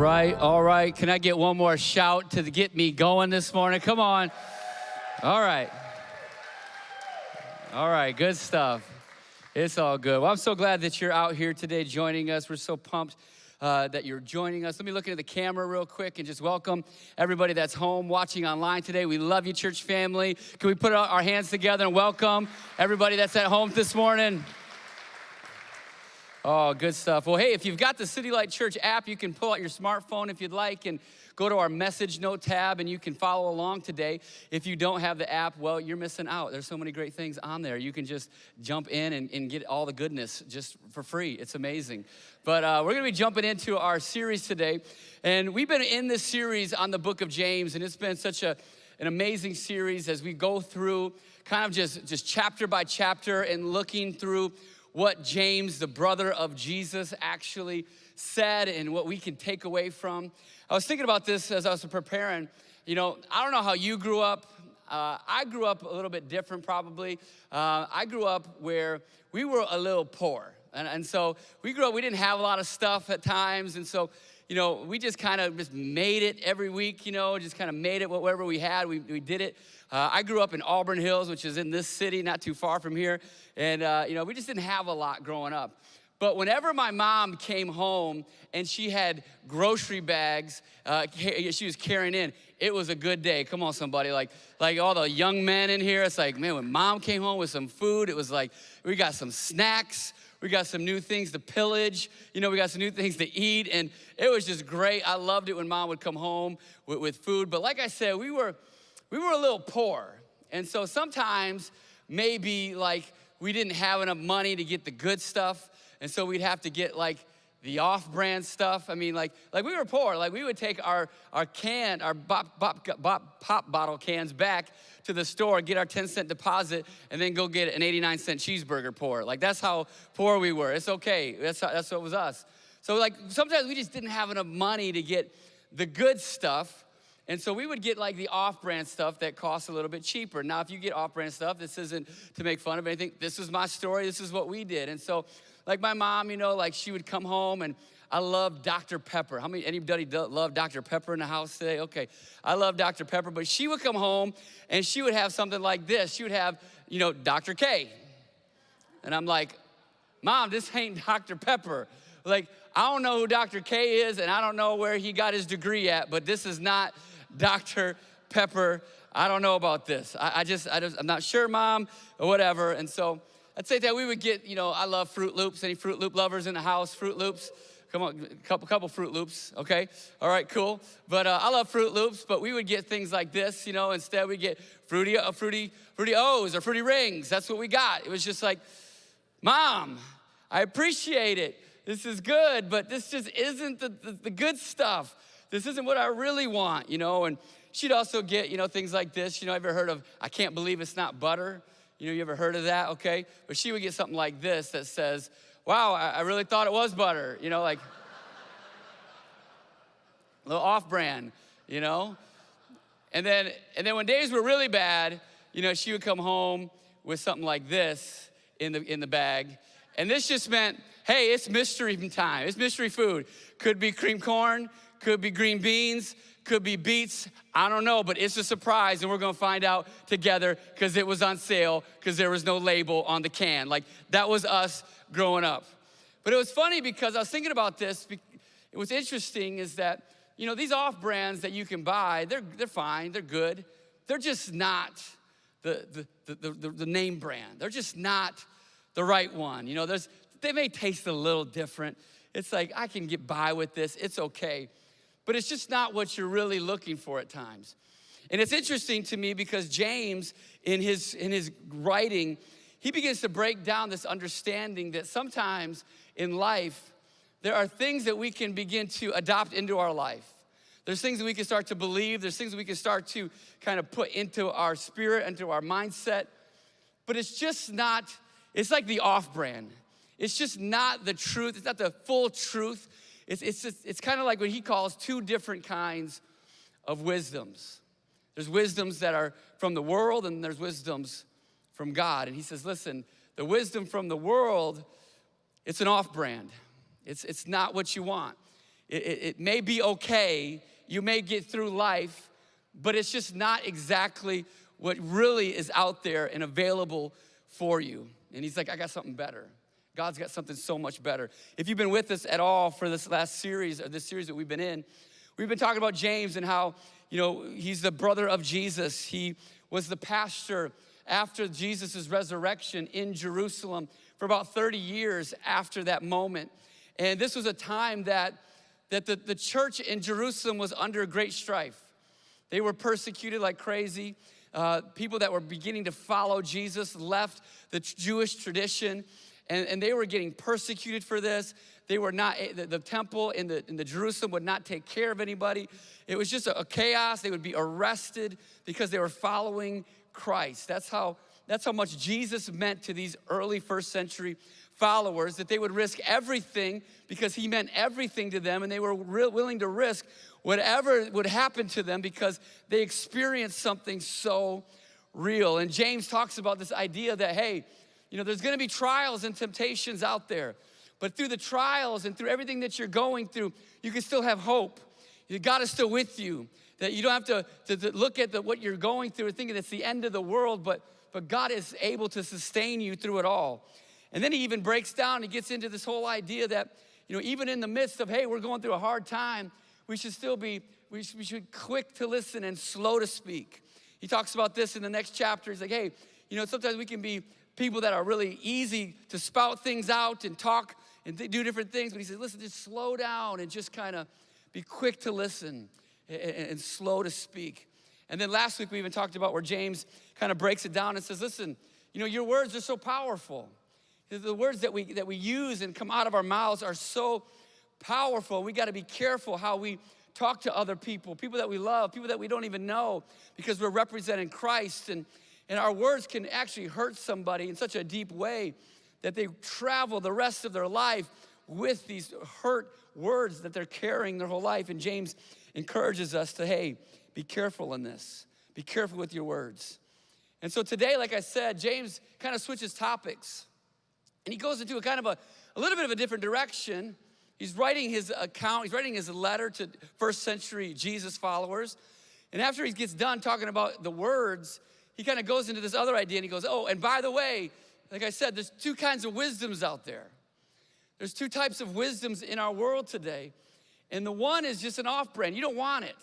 right, all right. Can I get one more shout to get me going this morning? Come on. All right. All right, good stuff. It's all good. Well, I'm so glad that you're out here today joining us. We're so pumped that you're joining us. Let me look into the camera real quick and just welcome everybody that's home watching online today. We love you, church family. Can we put our hands together and welcome everybody that's at home this morning? Oh, good stuff. Well, hey, if you've got the City Light Church app, you can pull out your smartphone if you'd like and go to our message note tab and you can follow along today. If you don't have the app, well, you're missing out. There's so many great things on there. You can just jump in and get all the goodness just for free. It's amazing. But we're going to be jumping into our series today. And we've been in this series on the book of James, and it's been such an amazing series as we go through kind of just chapter by chapter and looking through what James, the brother of Jesus, actually said and what we can take away from. I was thinking about this as I was preparing. You know, I don't know how you grew up. I grew up a little bit different probably. I grew up where we were a little poor. And so we grew up, we didn't have a lot of stuff at times. And so, you know, we just kind of just made it every week, you know, just kind of made it whatever we had, we did it. I grew up in Auburn Hills, which is in this city, not too far from here. And, you know, we just didn't have a lot growing up. But whenever my mom came home and she had grocery bags she was carrying in, it was a good day. Come on, somebody. Like all the young men in here, it's like, man, when mom came home with some food, it was like, we got some snacks. We got some new things to pillage. You know, we got some new things to eat. And it was just great. I loved it when mom would come home with food. But like I said, we were a little poor. And so sometimes maybe like we didn't have enough money to get the good stuff. And so we'd have to get like the off-brand stuff. I mean, like we were poor. Like we would take our pop bottle cans back to the store, get our 10-cent deposit, and then go get an 89-cent cheeseburger pour. Like that's how poor we were. It's okay. That's what was us. So like sometimes we just didn't have enough money to get the good stuff. And so we would get like the off-brand stuff that costs a little bit cheaper. Now, if you get off-brand stuff, this isn't to make fun of anything. This is my story. This is what we did. And so like my mom, you know, like she would come home and I love Dr. Pepper. Anybody love Dr. Pepper in the house today? Okay, I love Dr. Pepper, but she would come home and she would have something like this. She would have, you know, Dr. K. And I'm like, Mom, this ain't Dr. Pepper. Like, I don't know who Dr. K is and I don't know where he got his degree at, but this is not Dr. Pepper. I don't know about this. I'm not sure, Mom, or whatever. And so I'd say that we would get, you know, I love Fruit Loops. Any Fruit Loop lovers in the house? Fruit Loops? Come on, couple Fruit Loops, okay? All right, cool. But I love Fruit Loops, but we would get things like this, you know. Instead, we get Fruity O's or Fruity Rings. That's what we got. It was just like, Mom, I appreciate it. This is good, but this just isn't the good stuff. This isn't what I really want, you know. And she'd also get, you know, things like this. You know, ever heard of, I can't believe it's not butter? You know, you ever heard of that? Okay. But she would get something like this that says, wow, I really thought it was butter. You know, like a little off-brand, you know. And then when days were really bad, you know, she would come home with something like this in the bag. And this just meant, hey, it's mystery time. It's mystery food. Could be cream corn, could be green beans, could be beets. I don't know, but it's a surprise, and we're gonna find out together because it was on sale because there was no label on the can. Like, that was us growing up. But it was funny because I was thinking about this. It was interesting is that, you know, these off-brands that you can buy, they're fine, they're good. They're just not the name brand. They're just not the right one. You know, they may taste a little different. It's like, I can get by with this, it's okay. But it's just not what you're really looking for at times. And it's interesting to me because James, in his writing, he begins to break down this understanding that sometimes in life, there are things that we can begin to adopt into our life. There's things that we can start to believe. There's things that we can start to kind of put into our spirit, into our mindset. But it's just not, it's like the off-brand. It's just not the truth. It's not the full truth. It's kind of like what he calls two different kinds of wisdoms. There's wisdoms that are from the world and there's wisdoms from God. And he says, listen, the wisdom from the world, it's an off-brand. It's not what you want. It may be okay. You may get through life, but it's just not exactly what really is out there and available for you. And he's like, I got something better. God's got something so much better. If you've been with us at all for this last series, or this series that we've been in, we've been talking about James and how, he's the brother of Jesus. He was the pastor after Jesus' resurrection in Jerusalem for about 30 years after that moment. And this was a time that the church in Jerusalem was under great strife. They were persecuted like crazy. People that were beginning to follow Jesus left the Jewish tradition, and they were getting persecuted for this. They were not, the temple in the Jerusalem would not take care of anybody. It was just a chaos. They would be arrested because they were following Christ. That's how much Jesus meant to these early first century followers, that they would risk everything because he meant everything to them, and they were willing to risk whatever would happen to them because they experienced something so real. And James talks about this idea that, hey, there's gonna be trials and temptations out there, but through the trials and through everything that you're going through, you can still have hope. God is still with you, that you don't have to look at what you're going through and thinking it's the end of the world, but God is able to sustain you through it all. And then he even breaks down and gets into this whole idea that, even in the midst of, hey, we're going through a hard time, we should still be quick to listen and slow to speak. He talks about this in the next chapter. He's like, hey, sometimes we can be people that are really easy to spout things out and talk and do different things. But he says, listen, just slow down and just kind of be quick to listen and slow to speak. And then last week we even talked about where James kind of breaks it down and says, listen, your words are so powerful. The words that we use and come out of our mouths are so powerful. We got to be careful how we talk to other people that we love, people that we don't even know, because we're representing Christ. And our words can actually hurt somebody in such a deep way that they travel the rest of their life with these hurt words that they're carrying their whole life. And James encourages us to, hey, be careful in this. Be careful with your words. And so today, like I said, James kind of switches topics. And he goes into a little bit of a different direction. He's writing his account, he's writing his letter to first century Jesus followers. And after he gets done talking about the words, he kind of goes into this other idea and he goes, oh, and by the way, like I said, there's two kinds of wisdoms out there. There's two types of wisdoms in our world today. And the one is just an off-brand. You don't want it.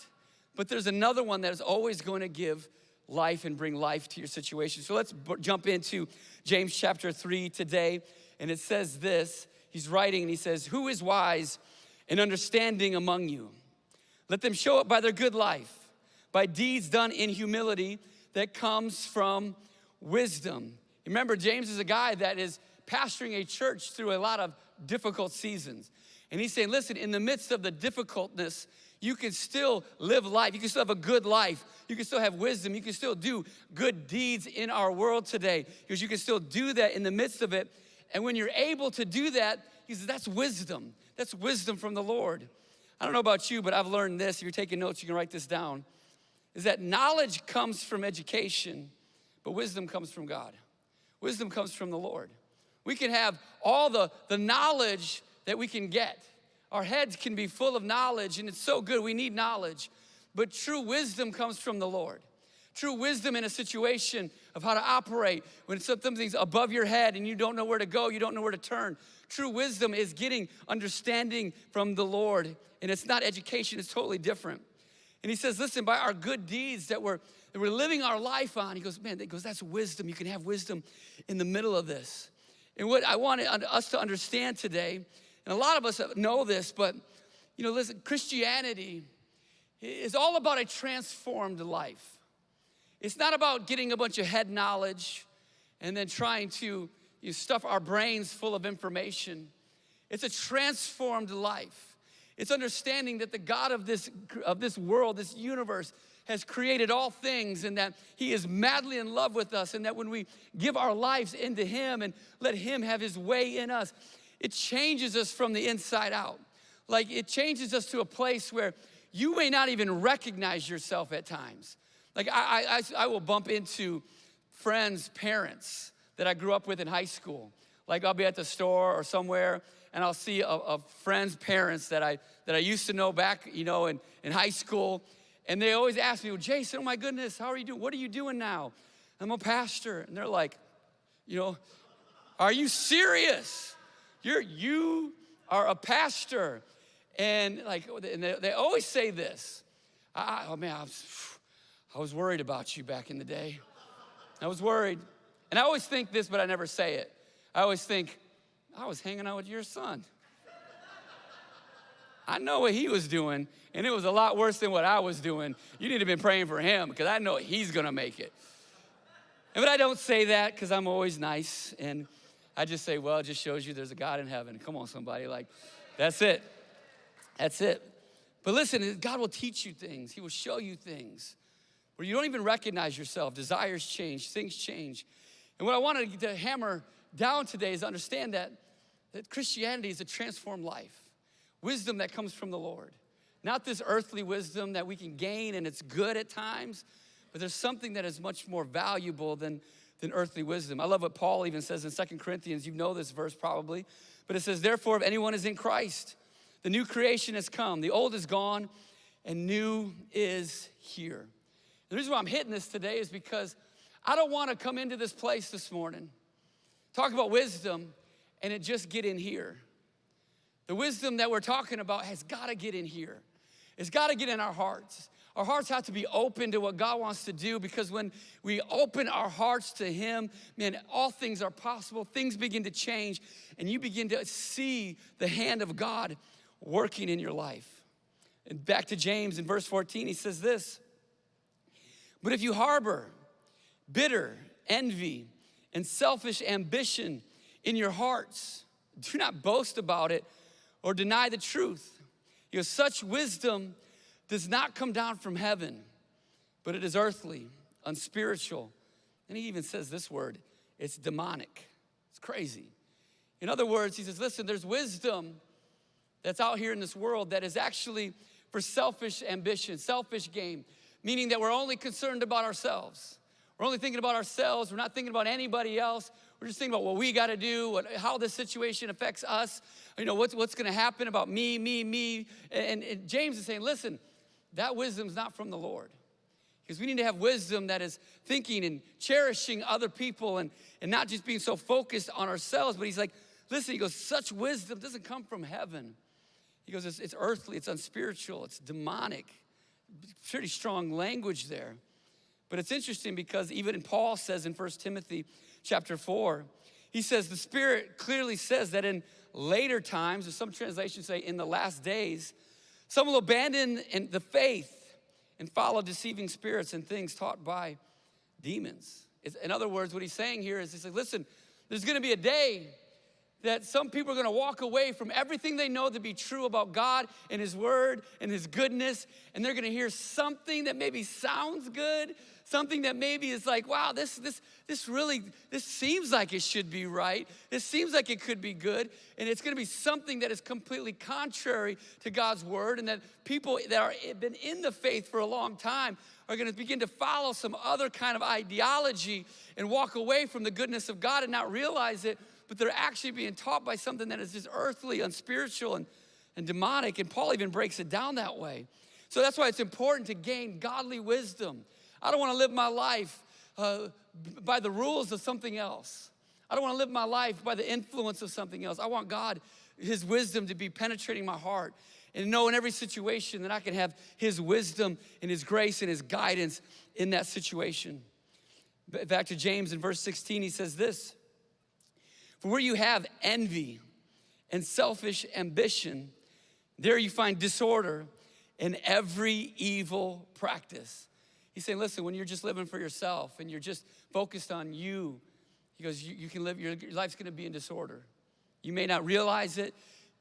But there's another one that is always going to give life and bring life to your situation. So let's jump into James chapter 3 today. And it says this, he's writing and he says, who is wise and understanding among you? Let them show it by their good life, by deeds done in humility that comes from wisdom. Remember, James is a guy that is pastoring a church through a lot of difficult seasons. And he's saying, listen, in the midst of the difficultness, you can still live life. You can still have a good life. You can still have wisdom. You can still do good deeds in our world today, because you can still do that in the midst of it. And when you're able to do that, he says, that's wisdom. That's wisdom from the Lord. I don't know about you, but I've learned this. If you're taking notes, you can write this down, is that knowledge comes from education, but wisdom comes from God. Wisdom comes from the Lord. We can have all the knowledge that we can get. Our heads can be full of knowledge, and it's so good. We need knowledge. But true wisdom comes from the Lord. True wisdom in a situation of how to operate when something's above your head and you don't know where to go, you don't know where to turn. True wisdom is getting understanding from the Lord. And it's not education, it's totally different. And he says, listen, by our good deeds that we're living our life on, he goes, that's wisdom. You can have wisdom in the middle of this. And what I want us to understand today, and a lot of us know this, but listen, Christianity is all about a transformed life. It's not about getting a bunch of head knowledge and then trying to stuff our brains full of information. It's a transformed life. It's understanding that the God of this world, this universe, has created all things, and that he is madly in love with us, and that when we give our lives into him and let him have his way in us, it changes us from the inside out. Like, it changes us to a place where you may not even recognize yourself at times. Like, I will bump into friends' parents that I grew up with in high school. Like, I'll be at the store or somewhere, and I'll see a friend's parents that I used to know back, in high school. And they always ask me, well, Jason, oh my goodness, how are you doing? What are you doing now? I'm a pastor. And they're like, are you serious? You are a pastor. And they always say this. I was worried about you back in the day. I was worried. And I always think this, but I never say it. I always think, I was hanging out with your son. I know what he was doing, and it was a lot worse than what I was doing. You need to have been praying for him, because I know he's gonna make it. But I don't say that because I'm always nice, and I just say, well, it just shows you there's a God in heaven. Come on, somebody, that's it. That's it. But listen, God will teach you things. He will show you things where you don't even recognize yourself. Desires change, things change. And what I wanted to hammer down today is understand that Christianity is a transformed life. Wisdom that comes from the Lord. Not this earthly wisdom that we can gain and it's good at times, but there's something that is much more valuable than earthly wisdom. I love what Paul even says in 2 Corinthians. You know this verse probably, but it says, therefore, if anyone is in Christ, the new creation has come. The old is gone and new is here. The reason why I'm hitting this today is because I don't want to come into this place this morning, talk about wisdom, and it just get in here. The wisdom that we're talking about has got to get in here. It's got to get in our hearts. Our hearts have to be open to what God wants to do, because when we open our hearts to him, man, all things are possible. Things begin to change, and you begin to see the hand of God working in your life. And back to James in verse 14, he says this, but if you harbor bitter envy and selfish ambition in your hearts, do not boast about it or deny the truth. Because such wisdom does not come down from heaven, but it is earthly, unspiritual. And he even says this word, it's demonic. It's crazy. In other words, he says, listen, there's wisdom that's out here in this world that is actually for selfish ambition, selfish gain, meaning that we're only concerned about ourselves. We're only thinking about ourselves. We're not thinking about anybody else. We're just thinking about what we got to do, how this situation affects us, what's going to happen about me. And James is saying, listen, that wisdom's not from the Lord. Because we need to have wisdom that is thinking and cherishing other people and not just being so focused on ourselves. But he's like, listen, he goes, such wisdom doesn't come from heaven. He goes, it's earthly, it's unspiritual, it's demonic. Pretty strong language there. But it's interesting because even Paul says in 1 Timothy chapter 4, he says the Spirit clearly says that in later times, or some translations say in the last days, some will abandon the faith and follow deceiving spirits and things taught by demons. In other words, what he's saying here is, he's like, listen, there's gonna be a day that some people are gonna walk away from everything they know to be true about God and his word and his goodness, and they're gonna hear something that maybe sounds good, something that maybe is like, wow, this seems like it should be right. This seems like it could be good. And it's gonna be something that is completely contrary to God's word, and that people that are been in the faith for a long time are gonna begin to follow some other kind of ideology and walk away from the goodness of God and not realize it, but they're actually being taught by something that is just earthly, unspiritual, and demonic. And Paul even breaks it down that way. So that's why it's important to gain godly wisdom. I don't want to live my life by the rules of something else. I don't want to live my life by the influence of something else. I want God, his wisdom to be penetrating my heart and know in every situation that I can have his wisdom and his grace and his guidance in that situation. Back to James in verse 16, he says this, for where you have envy and selfish ambition, there you find disorder and every evil practice. He's saying, listen, when you're just living for yourself and you're just focused on you, he goes, you can live, your life's gonna be in disorder. You may not realize it,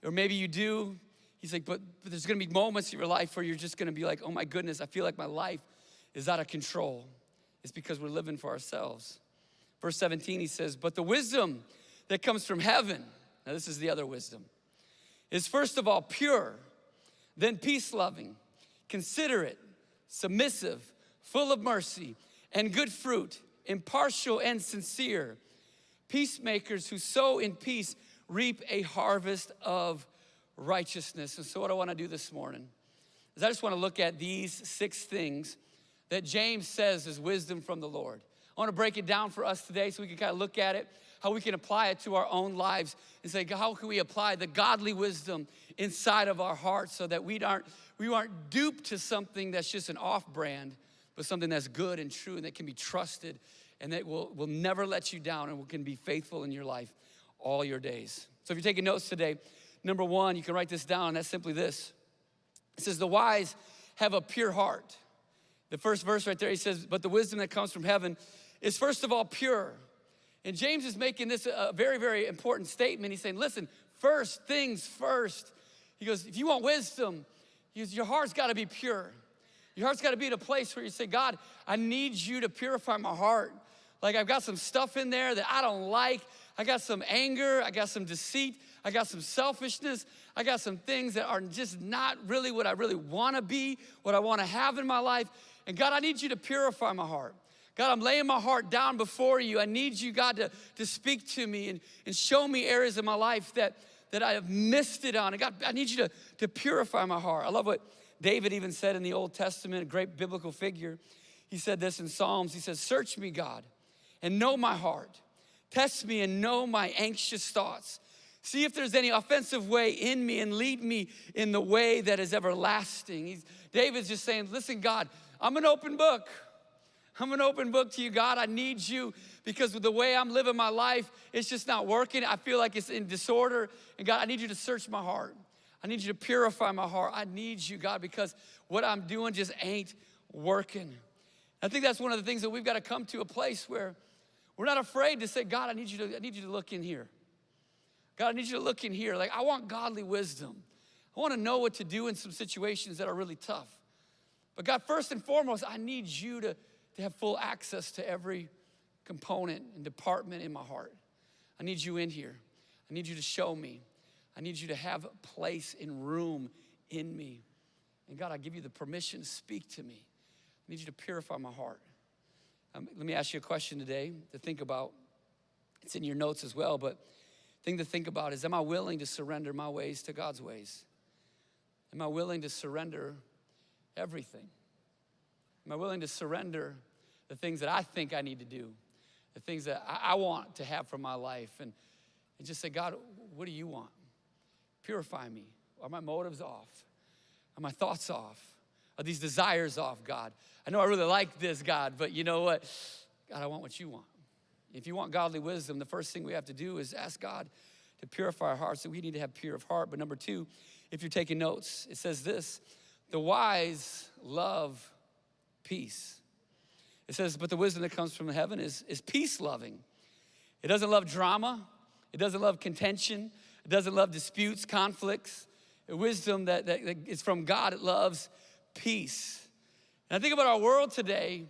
or maybe you do. He's like, but there's gonna be moments in your life where you're just gonna be like, oh my goodness, I feel like my life is out of control. It's because we're living for ourselves. Verse 17, he says, but the wisdom that comes from heaven, now this is the other wisdom, is first of all pure, then peace-loving, considerate, submissive, full of mercy and good fruit, impartial and sincere, peacemakers who sow in peace reap a harvest of righteousness. And so what I want to do this morning is I just want to look at these 6 things that James says is wisdom from the Lord. I want to break it down for us today so we can kind of look at it, how we can apply it to our own lives and say, how can we apply the godly wisdom inside of our hearts so that we aren't duped to something that's just an off-brand, but something that's good and true and that can be trusted and that will never let you down and can be faithful in your life all your days. So if you're taking notes today, number 1, you can write this down. That's simply this. It says, the wise have a pure heart. The first verse right there, he says, but the wisdom that comes from heaven is first of all pure. And James is making this a very, very important statement. He's saying, listen, first things first. He goes, if you want wisdom, your heart's got to be pure. Your heart's got to be in a place where you say, God, I need you to purify my heart. Like I've got some stuff in there that I don't like. I got some anger. I got some deceit. I got some selfishness. I got some things that are just not really what I really want to be, what I want to have in my life. And God, I need you to purify my heart. God, I'm laying my heart down before you. I need you, God, to speak to me and show me areas of my life that I have missed it on. And God, I need you to purify my heart. I love what David even said in the Old Testament, a great biblical figure. He said this in Psalms. He says, search me, God, and know my heart. Test me and know my anxious thoughts. See if there's any offensive way in me and lead me in the way that is everlasting. David's just saying, listen, God, I'm an open book. I'm an open book to you, God. I need you because with the way I'm living my life, it's just not working. I feel like it's in disorder. And God, I need you to search my heart. I need you to purify my heart. I need you, God, because what I'm doing just ain't working. I think that's one of the things that we've got to come to a place where we're not afraid to say, God, I need you to look in here. God, I need you to look in here. Like, I want godly wisdom. I want to know what to do in some situations that are really tough. But God, first and foremost, I need you to have full access to every component and department in my heart. I need you in here. I need you to show me. I need you to have place and room in me. And God, I give you the permission to speak to me. I need you to purify my heart. Let me ask you a question today to think about. It's in your notes as well, but thing to think about is, am I willing to surrender my ways to God's ways? Am I willing to surrender everything? Am I willing to surrender the things that I think I need to do, the things that I want to have for my life, and just say, God, what do you want? Purify me. Are my motives off? Are my thoughts off? Are these desires off, God? I know I really like this, God, but you know what? God, I want what you want. If you want godly wisdom, the first thing we have to do is ask God to purify our hearts. So we need to have pure of heart. But number 2, if you're taking notes, it says this: the wise love peace. It says, but the wisdom that comes from heaven is peace-loving. It doesn't love drama. It doesn't love contention. It doesn't love disputes, conflicts. The wisdom that is from God, it loves peace. And I think about our world today,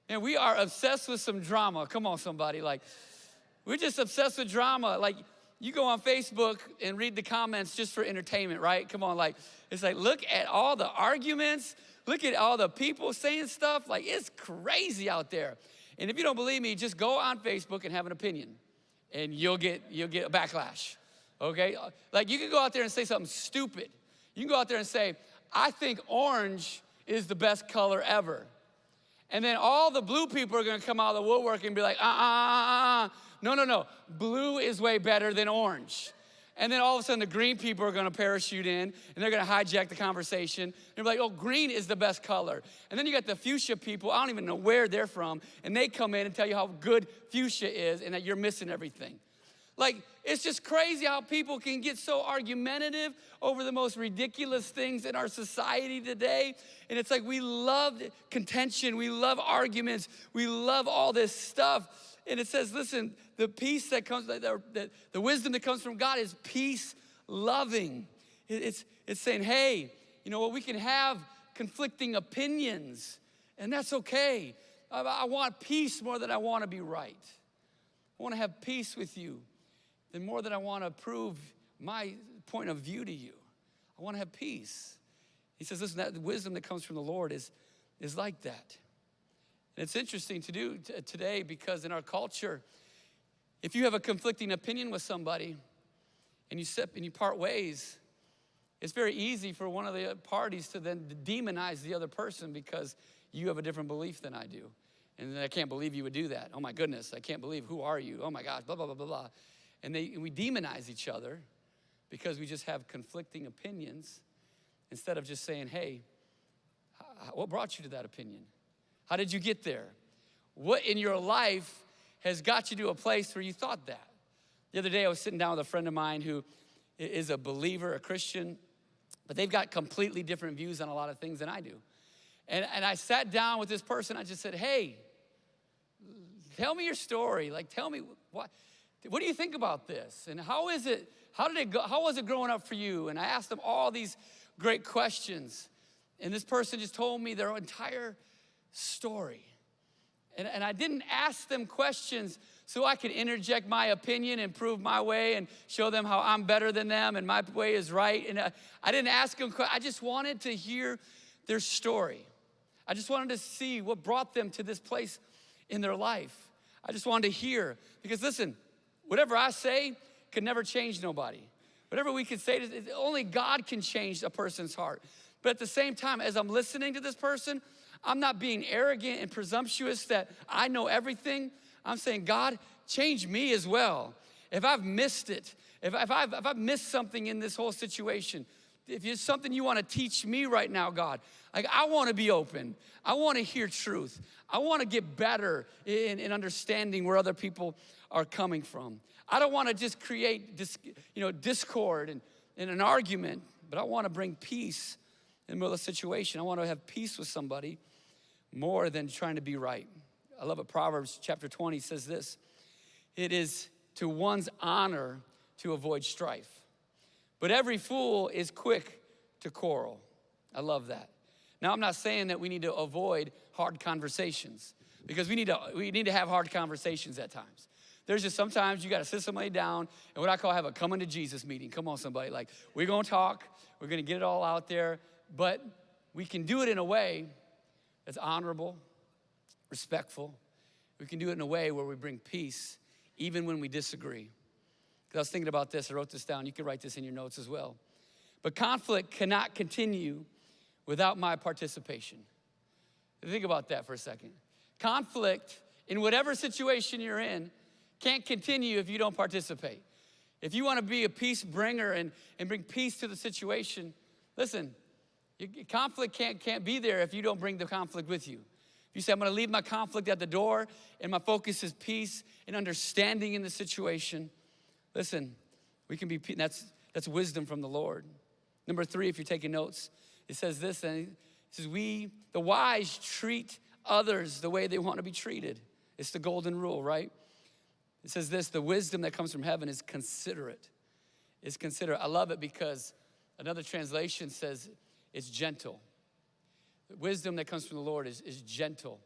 and we are obsessed with some drama. Come on, somebody. Like, we're just obsessed with drama. Like, you go on Facebook and read the comments just for entertainment, right? Come on, like, it's like, look at all the arguments. Look at all the people saying stuff. Like, it's crazy out there. And if you don't believe me, just go on Facebook and have an opinion, and you'll get a backlash, okay? Like, you can go out there and say something stupid. You can go out there and say, I think orange is the best color ever. And then all the blue people are gonna come out of the woodwork and be like, no. Blue is way better than orange. And then all of a sudden the green people are gonna parachute in and they're gonna hijack the conversation. They're like, oh, green is the best color. And then you got the fuchsia people, I don't even know where they're from, and they come in and tell you how good fuchsia is and that you're missing everything. Like, it's just crazy how people can get so argumentative over the most ridiculous things in our society today. And it's like, we love contention, we love arguments, we love all this stuff. And it says, listen, the peace that comes, the wisdom that comes from God is peace loving. It's saying, hey, you know what, we can have conflicting opinions, and that's okay. I want peace more than I want to be right. I want to have peace with you than more than I want to prove my point of view to you. I want to have peace. He says, listen, that the wisdom that comes from the Lord is like that. And it's interesting to do today because in our culture, if you have a conflicting opinion with somebody, and you sip and you part ways, it's very easy for one of the parties to then demonize the other person because you have a different belief than I do. And I can't believe you would do that. Oh my goodness, I can't believe, who are you? Oh my gosh, blah, blah, blah, blah, blah. And we demonize each other because we just have conflicting opinions instead of just saying, hey, what brought you to that opinion? How did you get there? What in your life has got you to a place where you thought that? The other day I was sitting down with a friend of mine who is a believer, a Christian, but they've got completely different views on a lot of things than I do. And I sat down with this person, I just said, hey, tell me your story. Like, tell me, what do you think about this? And how is it, how did it go, how was it growing up for you? And I asked them all these great questions. And this person just told me their entire story. And I didn't ask them questions so I could interject my opinion and prove my way and show them how I'm better than them and my way is right. And I didn't ask them, I just wanted to hear their story. I just wanted to see what brought them to this place in their life. I just wanted to hear, because listen, whatever I say could never change nobody. Whatever we could say, only God can change a person's heart. But at the same time, as I'm listening to this person, I'm not being arrogant and presumptuous that I know everything. I'm saying, God, change me as well. If I've missed it, if I've missed something in this whole situation, if there's something you want to teach me right now, God, like I want to be open. I want to hear truth. I want to get better in understanding where other people are coming from. I don't want to just create discord and an argument, but I want to bring peace in the middle of the situation. I want to have peace with somebody more than trying to be right. I love it. Proverbs chapter 20 says this: it is to one's honor to avoid strife, but every fool is quick to quarrel. I love that. Now, I'm not saying that we need to avoid hard conversations, because we need to have hard conversations at times. There's just sometimes you got to sit somebody down and what I call have a coming to Jesus meeting. Come on, somebody. Like, we're going to talk. We're going to get it all out there. But we can do it in a way that's honorable, respectful. We can do it in a way where we bring peace even when we disagree. Because I was thinking about this. I wrote this down. You can write this in your notes as well. But conflict cannot continue without my participation. Think about that for a second. Conflict, in whatever situation you're in, can't continue if you don't participate. If you want to be a peace bringer and bring peace to the situation, listen, conflict can't be there if you don't bring the conflict with you. If you say, I'm going to leave my conflict at the door and my focus is peace and understanding in the situation, listen, we can be, that's wisdom from the Lord. Number 3, if you're taking notes, it says this, and it says, the wise treat others the way they want to be treated. It's the golden rule, right? It says this: the wisdom that comes from heaven is considerate. It's considerate. I love it because another translation says it's gentle. The wisdom that comes from the Lord is gentle.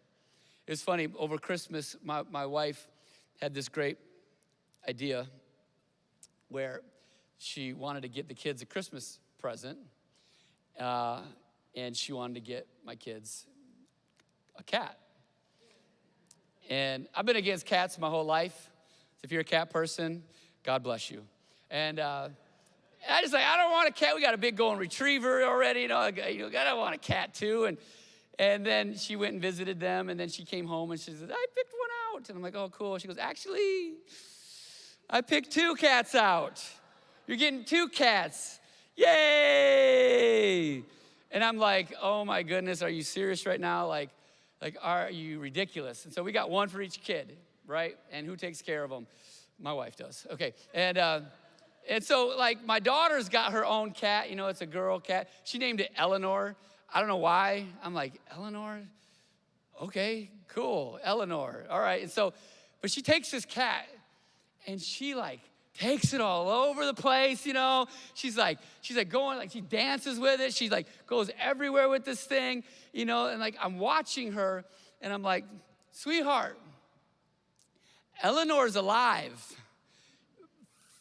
It was funny, over Christmas, my wife had this great idea where she wanted to get the kids a Christmas present, and she wanted to get my kids a cat. And I've been against cats my whole life. So if you're a cat person, God bless you. And I just like, I don't want a cat. We got a big golden retriever already. I don't want a cat too. And then she went and visited them, and then she came home and she said, I picked one out. And I'm like, oh, cool. She goes, actually, I picked 2 cats out. You're getting 2 cats. Yay! And I'm like, oh my goodness, are you serious right now? Like, are you ridiculous? And so we got one for each kid, right? And who takes care of them? My wife does. Okay. And so like my daughter's got her own cat. It's a girl cat. She named it Eleanor. I don't know why. I'm like, Eleanor? Okay, cool. Eleanor. All right. And so, but she takes this cat and she like takes it all over the place, She's like going, like she dances with it. She like goes everywhere with this thing, and like I'm watching her and I'm like, sweetheart, Eleanor's alive,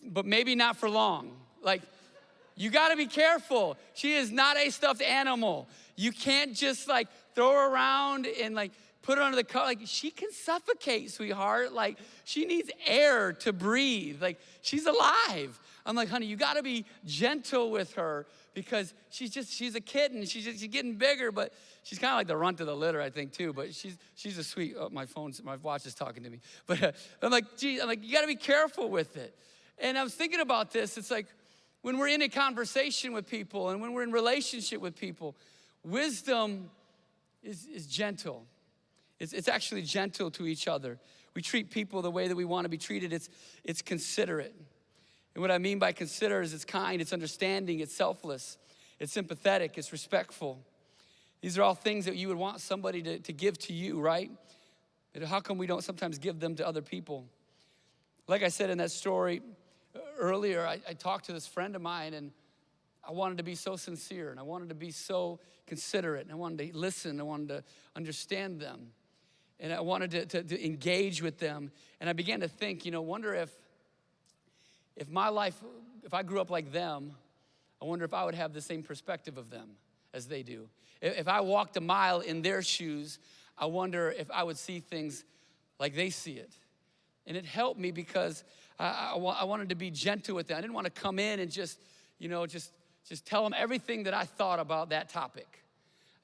but maybe not for long. Like, you gotta be careful. She is not a stuffed animal. You can't just like throw her around and like put her under the car. Like, she can suffocate, sweetheart. Like, she needs air to breathe. Like, she's alive. I'm like, honey, you gotta be gentle with her because she's a kitten. She's getting bigger, but she's kind of like the runt of the litter, I think, too. But she's a sweet, my watch is talking to me. But I'm like, geez, you gotta be careful with it. And I was thinking about this. It's like when we're in a conversation with people and when we're in relationship with people, wisdom is gentle. It's actually gentle to each other. We treat people the way that we want to be treated. It's considerate. And what I mean by considerate is it's kind, it's understanding, it's selfless, it's sympathetic, it's respectful. These are all things that you would want somebody to give to you, right? And how come we don't sometimes give them to other people? Like I said in that story earlier, I talked to this friend of mine, and I wanted to be so sincere, and I wanted to be so considerate, and I wanted to listen, I wanted to understand them, and I wanted to engage with them. And I began to think, wonder if my life, if I grew up like them, I wonder if I would have the same perspective of them as they do. If I walked a mile in their shoes, I wonder if I would see things like they see it. And it helped me because I wanted to be gentle with them. I didn't want to come in and just tell them everything that I thought about that topic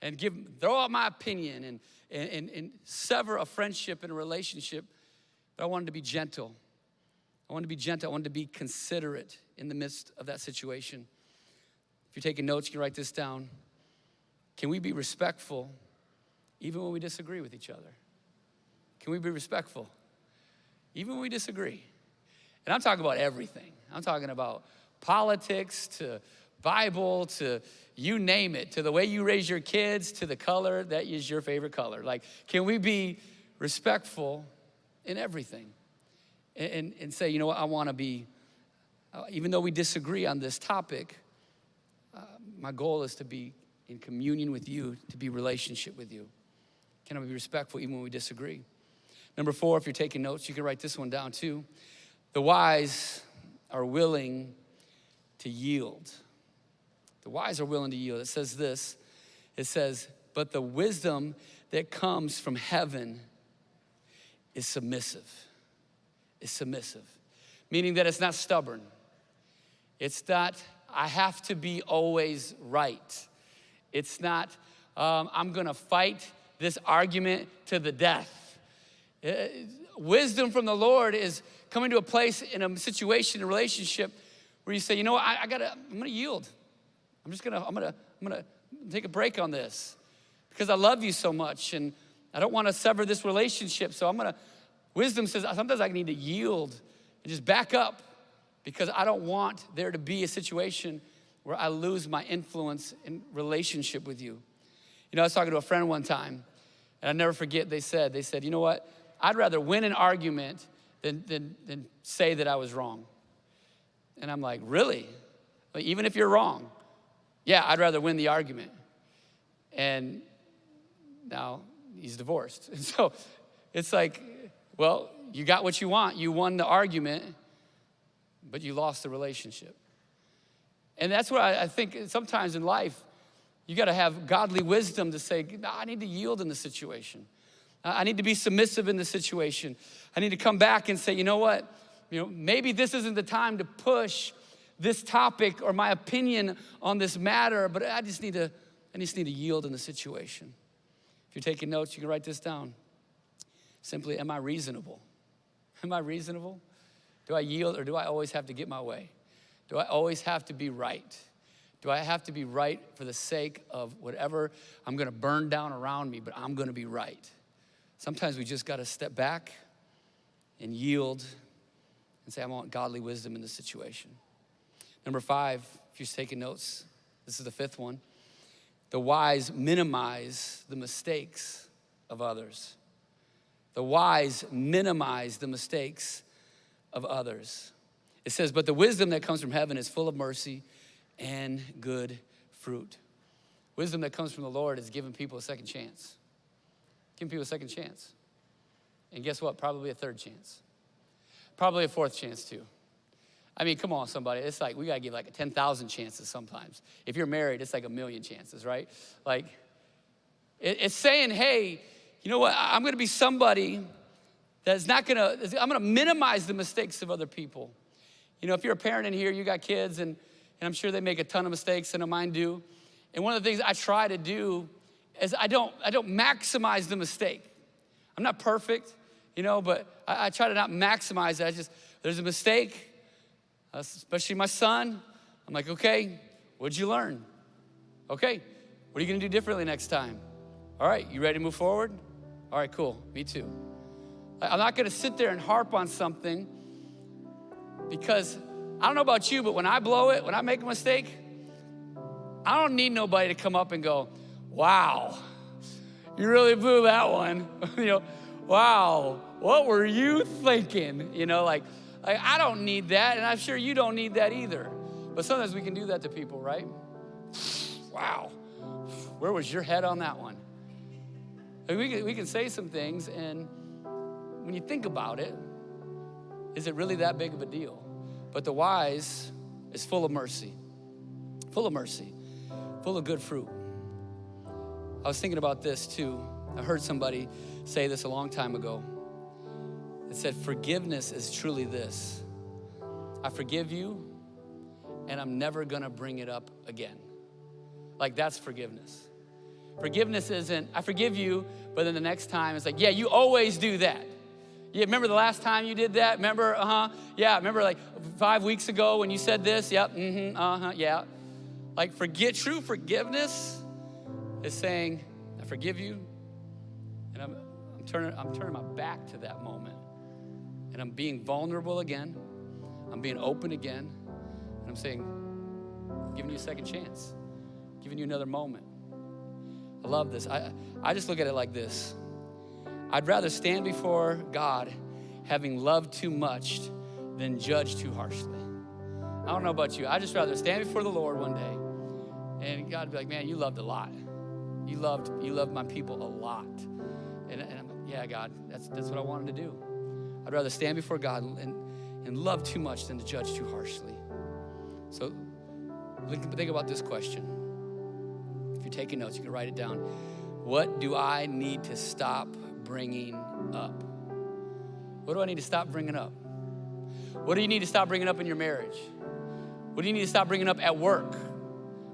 and throw out my opinion and sever a friendship and a relationship. But I wanted to be gentle. I wanted to be gentle. I wanted to be considerate in the midst of that situation. If you're taking notes, you can write this down. Can we be respectful even when we disagree with each other? Can we be respectful even when we disagree? And I'm talking about everything. I'm talking about politics to Bible to you name it, to the way you raise your kids, to the color that is your favorite color. Like, can we be respectful in everything? And say, you know what, I want to be, even though we disagree on this topic, my goal is to be in communion with you, to be in relationship with you. Can I be respectful even when we disagree? Number 4, if you're taking notes, you can write this one down too. The wise are willing to yield. The wise are willing to yield. It says this, it says, but the wisdom that comes from heaven is submissive. Is submissive, meaning that it's not stubborn. It's not, I have to be always right. It's not, I'm gonna fight this argument to the death. Wisdom from the Lord is coming to a place in a situation, a relationship where you say, you know what, I'm gonna yield. I'm gonna take a break on this because I love you so much and I don't wanna sever this relationship, so wisdom says sometimes I need to yield and just back up because I don't want there to be a situation where I lose my influence in relationship with you. I was talking to a friend one time, and I never forget, they said, you know what? I'd rather win an argument than say that I was wrong. And I'm like, really? Like, even if you're wrong? Yeah, I'd rather win the argument. And now he's divorced. And so it's like, well, you got what you want. You won the argument, but you lost the relationship. And that's what I think sometimes in life, you got to have godly wisdom to say, no, I need to yield in the situation. I need to be submissive in the situation. I need to come back and say, you know what? Maybe this isn't the time to push this topic or my opinion on this matter, but I just need to yield in the situation. If you're taking notes, you can write this down. Simply, am I reasonable? Am I reasonable? Do I yield or do I always have to get my way? Do I always have to be right? Do I have to be right for the sake of whatever I'm gonna burn down around me, but I'm gonna be right? Sometimes we just gotta step back and yield and say, I want godly wisdom in this situation. Number 5, if you're taking notes, this is the 5th one. The wise minimize the mistakes of others. The wise minimize the mistakes of others. It says, but the wisdom that comes from heaven is full of mercy and good fruit. Wisdom that comes from the Lord is giving people a second chance. Giving people a second chance. And guess what? Probably a third chance. Probably a fourth chance too. I mean, come on, somebody. It's like we gotta give like 10,000 chances sometimes. If you're married, it's like 1,000,000 chances, right? Like, it's saying, hey, you know what? I'm gonna be somebody I'm gonna minimize the mistakes of other people. You know, if you're a parent in here, you got kids, and I'm sure they make a ton of mistakes, and mine do. And one of the things I try to do is I don't maximize the mistake. I'm not perfect, you know, but I try to not maximize it. There's a mistake, especially my son. I'm like, okay, what'd you learn? Okay, what are you gonna do differently next time? All right, you ready to move forward? All right, cool, me too. I'm not gonna sit there and harp on something because I don't know about you, but when I blow it, when I make a mistake, I don't need nobody to come up and go, wow, you really blew that one. You know, wow, what were you thinking? You know, like I don't need that, and I'm sure you don't need that either. But sometimes we can do that to people, right? Wow, where was your head on that one? Like we can say some things, and when you think about it, is it really that big of a deal? But the wise is full of mercy, full of good fruit. I was thinking about this too. I heard somebody say this a long time ago. It said, forgiveness is truly this: I forgive you, and I'm never gonna bring it up again. Like, that's forgiveness. Forgiveness isn't, I forgive you, but then the next time it's like, yeah, you always do that. Yeah, remember the last time you did that? Remember, yeah, remember like 5 weeks ago when you said this? Yep, yeah. Like, true forgiveness is saying, I forgive you, and I'm turning my back to that moment. And I'm being vulnerable again. I'm being open again. And I'm saying, I'm giving you a second chance, giving you another moment. I love this. I just look at it like this. I'd rather stand before God having loved too much than judge too harshly. I don't know about you. I'd just rather stand before the Lord one day and God be like, man, you loved a lot. You loved my people a lot. And I'm like, yeah, God, that's what I wanted to do. I'd rather stand before God and love too much than to judge too harshly. So think about this question. If you're taking notes, you can write it down. What do I need to stop bringing up? What do I need to stop bringing up? What do you need to stop bringing up in your marriage? What do you need to stop bringing up at work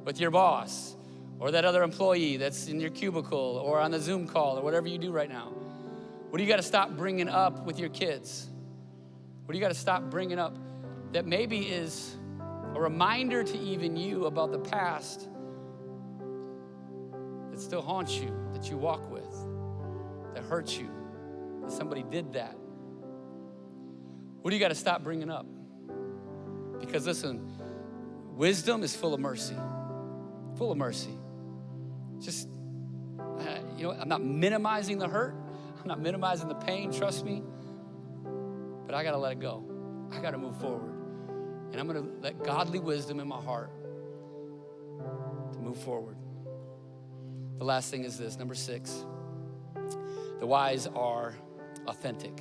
with your boss or that other employee that's in your cubicle or on the Zoom call or whatever you do right now? What do you got to stop bringing up with your kids? What do you got to stop bringing up that maybe is a reminder to even you about the past that still haunts you, that you walk with, that hurts you, that somebody did that? What do you got to stop bringing up? Because listen, wisdom is full of mercy, full of mercy. Just, I'm not minimizing the hurt. I'm not minimizing the pain, trust me. But I got to let it go. I got to move forward. And I'm going to let godly wisdom in my heart to move forward. The last thing is this, number 6. The wise are authentic.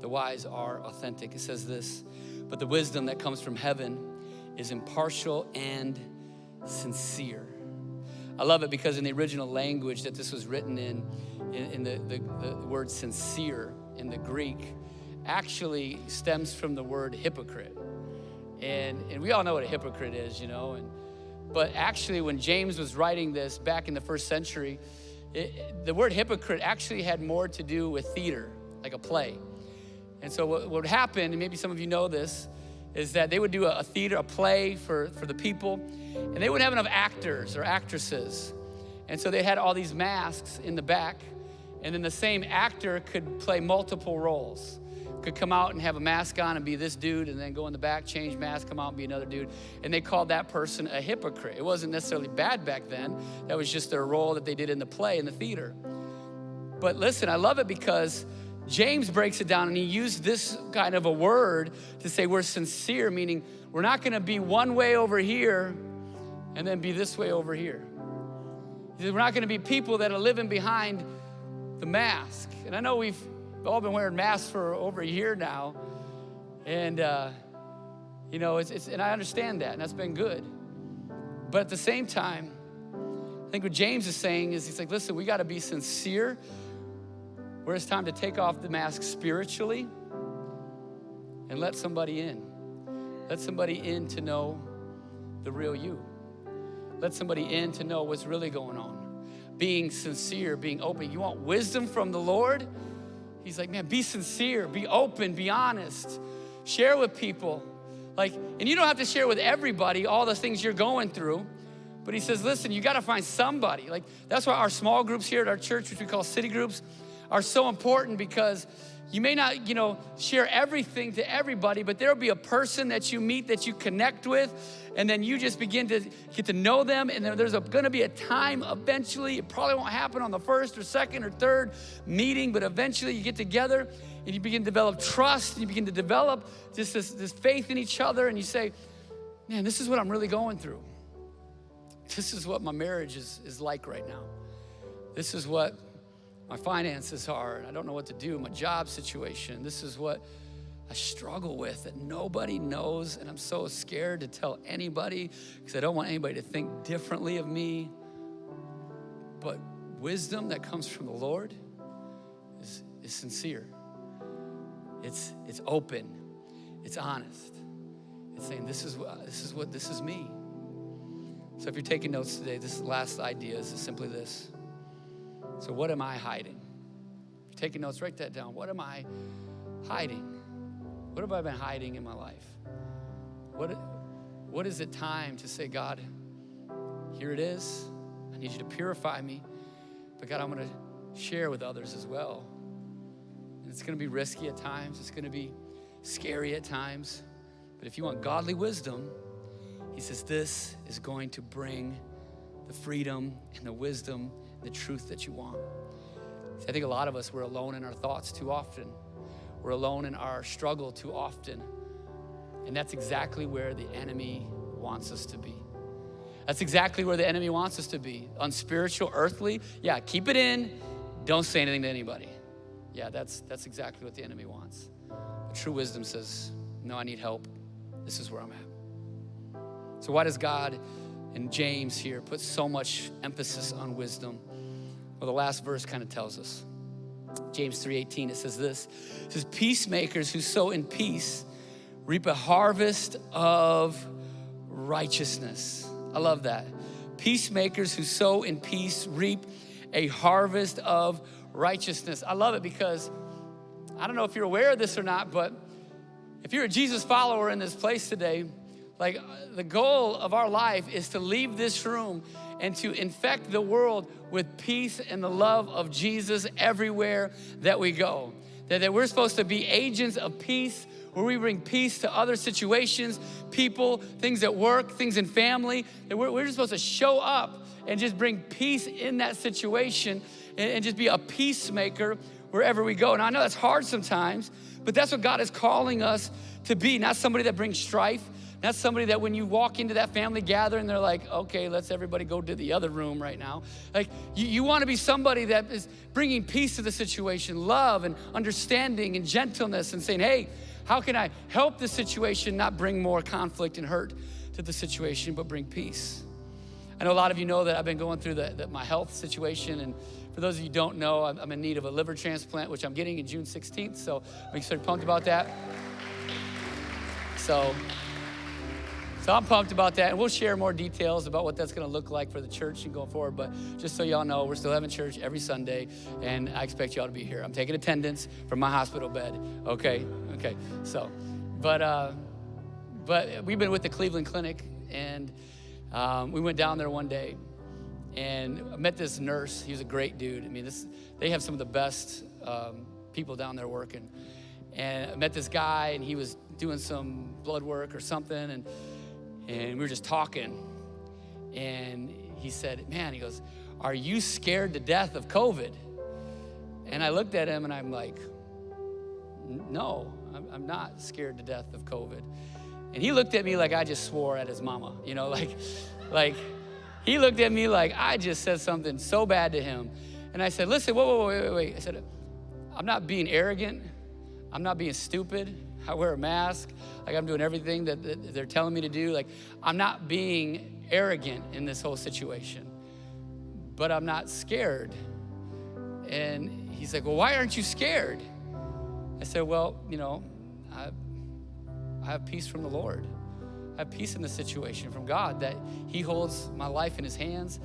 The wise are authentic. It says this, but the wisdom that comes from heaven is impartial and sincere. I love it because in the original language that this was written in the word sincere in the Greek actually stems from the word hypocrite. And we all know what a hypocrite is, but actually when James was writing this back in the first century, the word hypocrite actually had more to do with theater, like a play. And so what would happen, and maybe some of you know this, is that they would do a theater, a play for the people, and they wouldn't have enough actors or actresses. And so they had all these masks in the back, and then the same actor could play multiple roles. Could come out and have a mask on and be this dude, and then go in the back, change mask, come out and be another dude. And they called that person a hypocrite. It wasn't necessarily bad back then. That was just their role that they did in the play, in the theater. But listen, I love it because James breaks it down, and he used this kind of a word to say we're sincere, meaning we're not gonna be one way over here and then be this way over here. He said we're not gonna be people that are living behind the mask. And I know we've all been wearing masks for over a year now, and and I understand that, and that's been good. But at the same time, I think what James is saying is he's like, listen, we gotta be sincere where it's time to take off the mask spiritually and let somebody in. Let somebody in to know the real you. Let somebody in to know what's really going on. Being sincere, being open. You want wisdom from the Lord? He's like, man, be sincere, be open, be honest. Share with people. And you don't have to share with everybody all the things you're going through. But he says, listen, you got to find somebody. That's why our small groups here at our church, which we call city groups, are so important, because you may not, share everything to everybody, but there'll be a person that you meet that you connect with, and then you just begin to get to know them, and then there's going to be a time eventually, it probably won't happen on the first or second or third meeting, but eventually you get together and you begin to develop trust, and you begin to develop just this faith in each other, and you say, man, this is what I'm really going through. This is what my marriage is like right now. This is what my finances are, and I don't know what to do, my job situation. This is what I struggle with that nobody knows, and I'm so scared to tell anybody because I don't want anybody to think differently of me. But wisdom that comes from the Lord is sincere. It's open. It's honest. It's saying, this is me. So if you're taking notes today, this last idea is simply this. So what am I hiding? If you're taking notes, write that down. What am I hiding? What have I been hiding in my life? What is it time to say, God, here it is. I need you to purify me. But God, I'm going to share with others as well. And it's going to be risky at times. It's going to be scary at times. But if you want godly wisdom, he says this is going to bring the freedom and the wisdom and the truth that you want. See, I think a lot of us, we're alone in our thoughts too often. We're alone in our struggle too often. And that's exactly where the enemy wants us to be. That's exactly where the enemy wants us to be. Unspiritual, earthly, yeah, keep it in. Don't say anything to anybody. Yeah, that's exactly what the enemy wants. But true wisdom says, no, I need help. This is where I'm at. So why does God in James here put so much emphasis on wisdom? Well, the last verse kind of tells us. James 3:18, it says this. It says, peacemakers who sow in peace reap a harvest of righteousness. I love that. Peacemakers who sow in peace reap a harvest of righteousness. I love it because I don't know if you're aware of this or not, but if you're a Jesus follower in this place today, like the goal of our life is to leave this room and to infect the world with peace and the love of Jesus everywhere that we go. That we're supposed to be agents of peace, where we bring peace to other situations, people, things at work, things in family. That we're just supposed to show up and just bring peace in that situation and just be a peacemaker wherever we go. And I know that's hard sometimes, but that's what God is calling us to be, not somebody that brings strife, not somebody that when you walk into that family gathering, they're like, okay, let's everybody go to the other room right now. Like you want to be somebody that is bringing peace to the situation, love and understanding and gentleness, and saying, hey, how can I help the situation not bring more conflict and hurt to the situation, but bring peace? I know a lot of you know that I've been going through my health situation, and for those of you who don't know, I'm in need of a liver transplant, which I'm getting in June 16th, so I'm excited, pumped about that. So I'm pumped about that, and we'll share more details about what that's gonna look like for the church and going forward, but just so y'all know, we're still having church every Sunday, and I expect y'all to be here. I'm taking attendance from my hospital bed, okay, so, but we've been with the Cleveland Clinic, and we went down there one day, and I met this nurse. He was a great dude. I mean, they have some of the best people down there working, and I met this guy, and he was doing some blood work or something, and we were just talking, and he said, man, he goes, are you scared to death of COVID? And I looked at him, and I'm like, no, I'm not scared to death of COVID. And he looked at me like I just swore at his mama, you know, like he looked at me like I just said something so bad to him. And I said, listen, wait. I said, I'm not being arrogant. I'm not being stupid. I wear a mask. Like I'm doing everything that they're telling me to do. Like I'm not being arrogant in this whole situation, but I'm not scared. And he's like, well, why aren't you scared? I said, well, you know, I have peace from the Lord. I have peace in the situation from God, that he holds my life in his hands,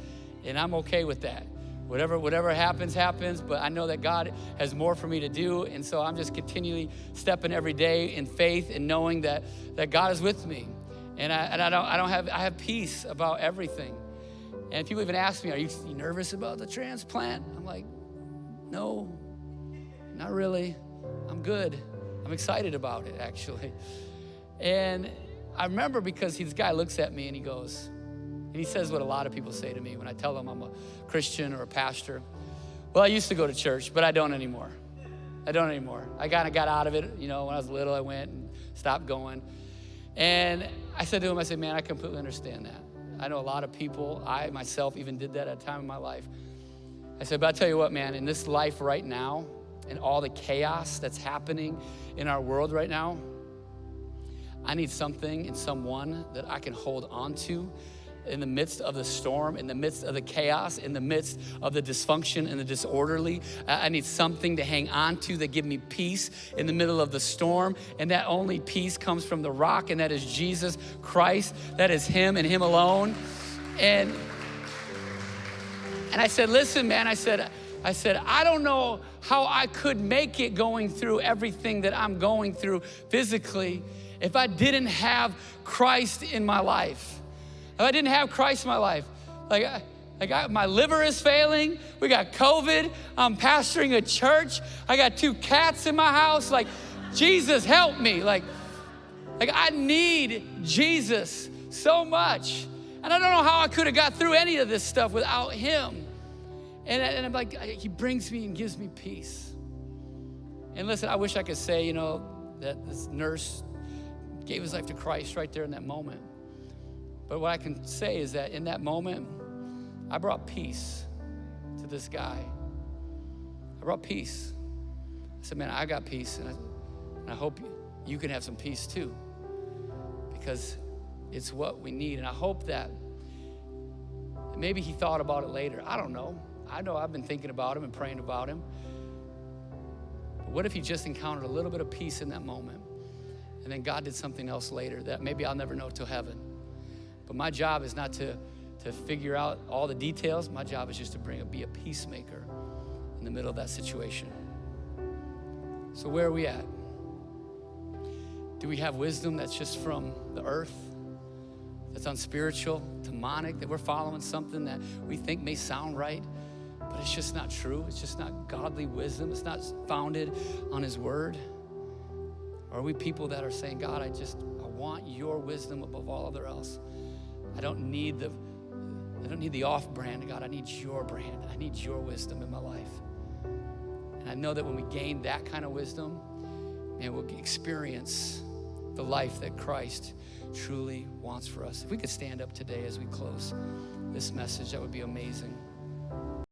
and I'm okay with that. Whatever happens, but I know that God has more for me to do, and so I'm just continually stepping every day in faith and knowing that God is with me. And I have peace about everything. And people even ask me, are you nervous about the transplant? I'm like, no, not really. I'm good. I'm excited about it, actually. And I remember because this guy looks at me and he goes, and he says what a lot of people say to me when I tell them I'm a Christian or a pastor. Well, I used to go to church, but I don't anymore. I kind of got out of it. When I was little, I went and stopped going. And I said to him, man, I completely understand that. I know a lot of people, I myself even did that at a time in my life. I said, but I tell you what, man, in this life right now, and all the chaos that's happening in our world right now, I need something and someone that I can hold on to in the midst of the storm, in the midst of the chaos, in the midst of the dysfunction and the disorderly. I need something to hang on to that give me peace in the middle of the storm. And that only peace comes from the rock, and that is Jesus Christ. That is him and him alone. And I said, listen, man, I said, I don't know how I could make it going through everything that I'm going through physically if I didn't have Christ in my life. If I didn't have Christ in my life, my liver is failing. We got COVID. I'm pastoring a church. I got 2 cats in my house. Jesus, help me. I need Jesus so much. And I don't know how I could have got through any of this stuff without him. And I'm like, he brings me and gives me peace. And listen, I wish I could say, that this nurse gave his life to Christ right there in that moment. But what I can say is that in that moment, I brought peace to this guy. I brought peace. I said, man, I got peace, and I hope you can have some peace too, because it's what we need. And I hope that maybe he thought about it later. I don't know. I know I've been thinking about him and praying about him. But what if he just encountered a little bit of peace in that moment, and then God did something else later that maybe I'll never know till heaven? But my job is not to figure out all the details. My job is just to be a peacemaker in the middle of that situation. So where are we at? Do we have wisdom that's just from the earth, that's unspiritual, demonic, that we're following something that we think may sound right, but it's just not true? It's just not godly wisdom. It's not founded on his word. Or are we people that are saying, God, I want your wisdom above all other else. I don't need the off-brand, God. I need your brand. I need your wisdom in my life. And I know that when we gain that kind of wisdom, man, we'll experience the life that Christ truly wants for us. If we could stand up today as we close this message, that would be amazing.